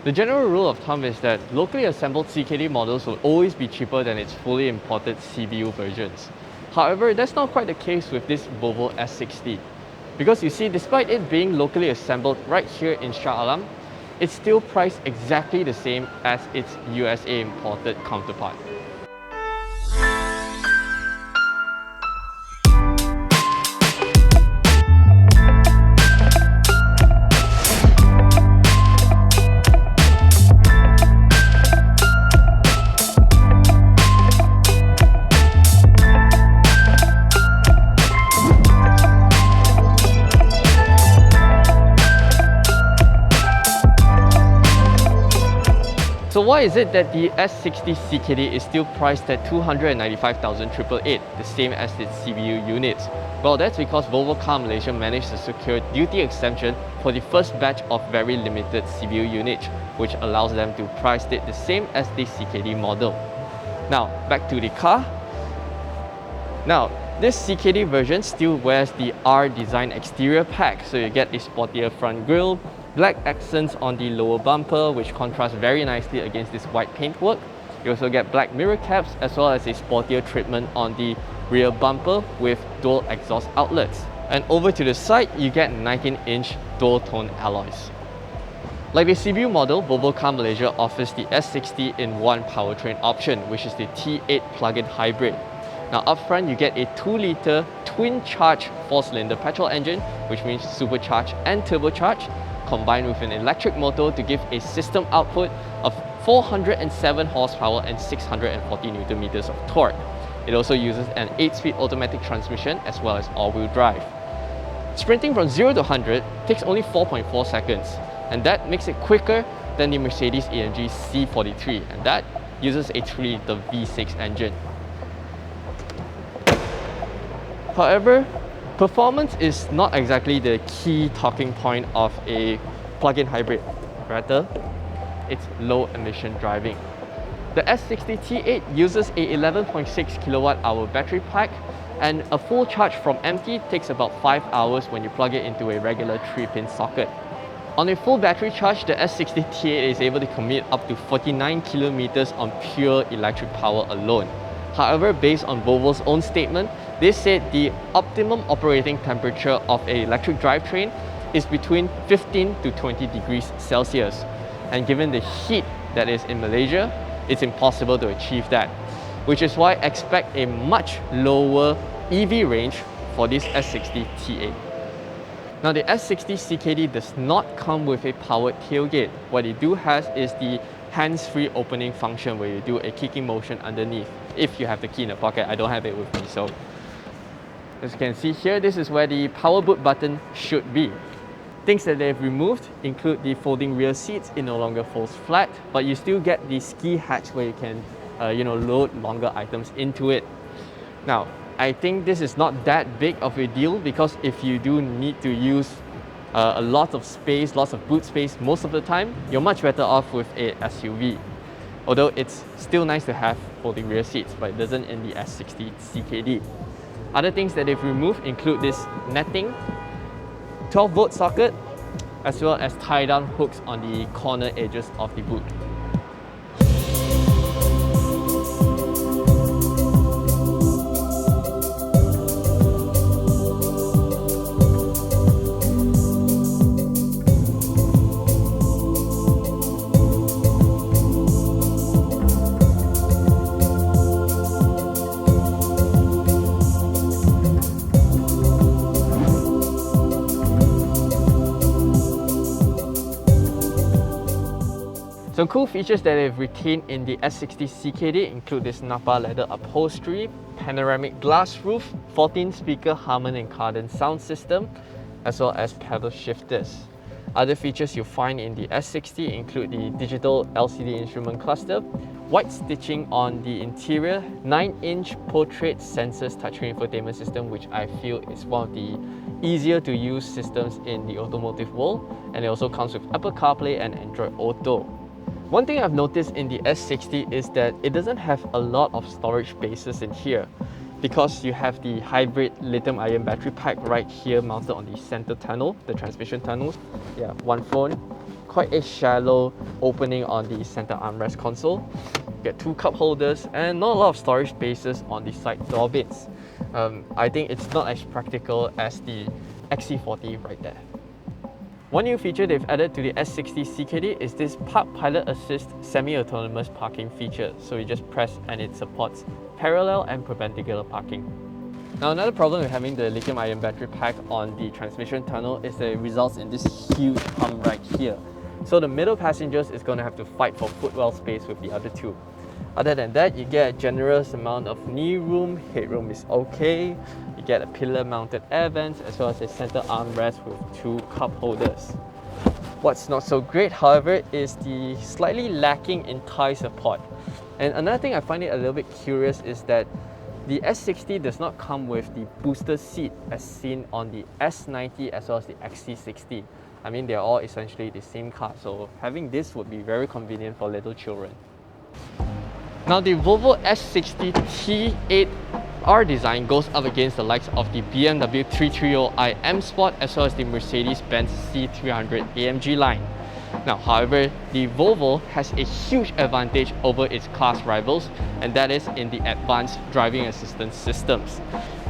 The general rule of thumb is that locally assembled CKD models will always be cheaper than its fully imported CBU versions. However, that's not quite the case with this Volvo S60. Because you see, despite it being locally assembled right here in Shah Alam, it's still priced exactly the same as its USA-imported counterpart. So why is it that the S60 CKD is still priced at 295,888, the same as its CBU units? Well, that's because Volvo Car Malaysia managed to secure duty exemption for the first batch of very limited CBU units, which allows them to price it the same as the CKD model. Now, back to the car. Now, this CKD version still wears the R design exterior pack, so you get a sportier front grille, black accents on the lower bumper, which contrasts very nicely against this white paintwork. You also get black mirror caps as well as a sportier treatment on the rear bumper with dual exhaust outlets. And over to the side, you get 19-inch dual-tone alloys. Like the CBU model, Volvo Car Malaysia offers the S60 in one powertrain option, which is the T8 plug-in hybrid. Now up front, you get a 2-litre twin-charge 4-cylinder petrol engine, which means supercharged and turbocharged, combined with an electric motor to give a system output of 407 horsepower and 640 Newton meters of torque. It also uses an 8-speed automatic transmission as well as all-wheel drive. Sprinting from 0 to 100 takes only 4.4 seconds, and that makes it quicker than the Mercedes-AMG C43, and that uses a 3-litre V6 engine. However, performance is not exactly the key talking point of a plug-in hybrid. Rather, it's low-emission driving. The S60 T8 uses a 11.6 kilowatt-hour battery pack, and a full charge from empty takes about 5 hours when you plug it into a regular 3-pin socket. On a full battery charge, the S60 T8 is able to commute up to 49 kilometers on pure electric power alone. However, based on Volvo's own statement, they said the optimum operating temperature of an electric drivetrain is between 15 to 20 degrees Celsius. And given the heat that is in Malaysia, it's impossible to achieve that, which is why expect a much lower EV range for this S60 T8. Now, the S60 CKD does not come with a powered tailgate. What it do has is the hands-free opening function where you do a kicking motion underneath. If you have the key in the pocket, I don't have it with me, so as you can see here, this is where the power boot button should be. Things that they've removed include the folding rear seats. It no longer folds flat, but you still get the ski hatch where you can load longer items into it. Now, I think this is not that big of a deal because if you do need to use a lot of space, lots of boot space most of the time, you're much better off with a SUV. Although it's still nice to have folding rear seats, but it doesn't in the S60 CKD. Other things that they've removed include this netting, 12-volt socket, as well as tie-down hooks on the corner edges of the boot. Some cool features that they've retained in the S60 CKD include this Napa leather upholstery, panoramic glass roof, 14-speaker Harman & Kardon sound system, as well as pedal shifters. Other features you'll find in the S60 include the digital LCD instrument cluster, white stitching on the interior, 9-inch portrait sensors touchscreen infotainment system, which I feel is one of the easier to use systems in the automotive world, and it also comes with Apple CarPlay and Android Auto. One thing I've noticed in the S60 is that it doesn't have a lot of storage spaces in here because you have the hybrid lithium-ion battery pack right here mounted on the center tunnel, the transmission tunnels. Yeah, one phone, quite a shallow opening on the center armrest console. You get 2 cup holders and not a lot of storage spaces on the side door bits. I think it's not as practical as the XC40 right there. One new feature they've added to the S60 CKD is this Park Pilot Assist semi-autonomous parking feature. So you just press and it supports parallel and perpendicular parking. Now another problem with having the lithium-ion battery pack on the transmission tunnel is that it results in this huge hump right here. So the middle passengers is going to have to fight for footwell space with the other two. Other than that, you get a generous amount of knee room, headroom is okay. You get a pillar-mounted air vents as well as a center armrest with 2 cup holders. What's not so great, however, is the slightly lacking in thigh support. And another thing I find it a little bit curious is that the S60 does not come with the booster seat as seen on the S90 as well as the XC60. I mean, they're all essentially the same car, so having this would be very convenient for little children. Now the Volvo S60 T8 R design goes up against the likes of the BMW 330i M Sport as well as the Mercedes-Benz C300 AMG line. Now, however, the Volvo has a huge advantage over its class rivals, and that is in the advanced driving assistance systems.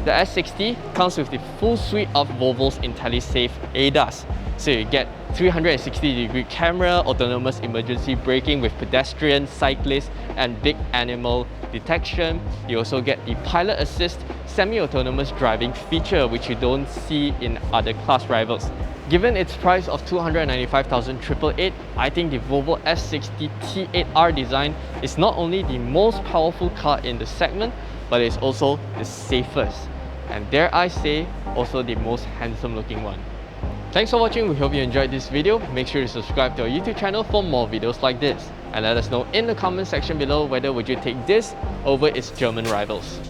The S60 comes with the full suite of Volvo's IntelliSafe ADAS. So you get 360-degree camera, autonomous emergency braking with pedestrian, cyclist, and big animal detection. You also get the Pilot Assist semi-autonomous driving feature, which you don't see in other class rivals. Given its price of 295,888, I think the Volvo S60 T8R design is not only the most powerful car in the segment, but it's also the safest. And dare I say, also the most handsome looking one. Thanks for watching, we hope you enjoyed this video. Make sure to subscribe to our YouTube channel for more videos like this. And let us know in the comment section below whether would you take this over its German rivals.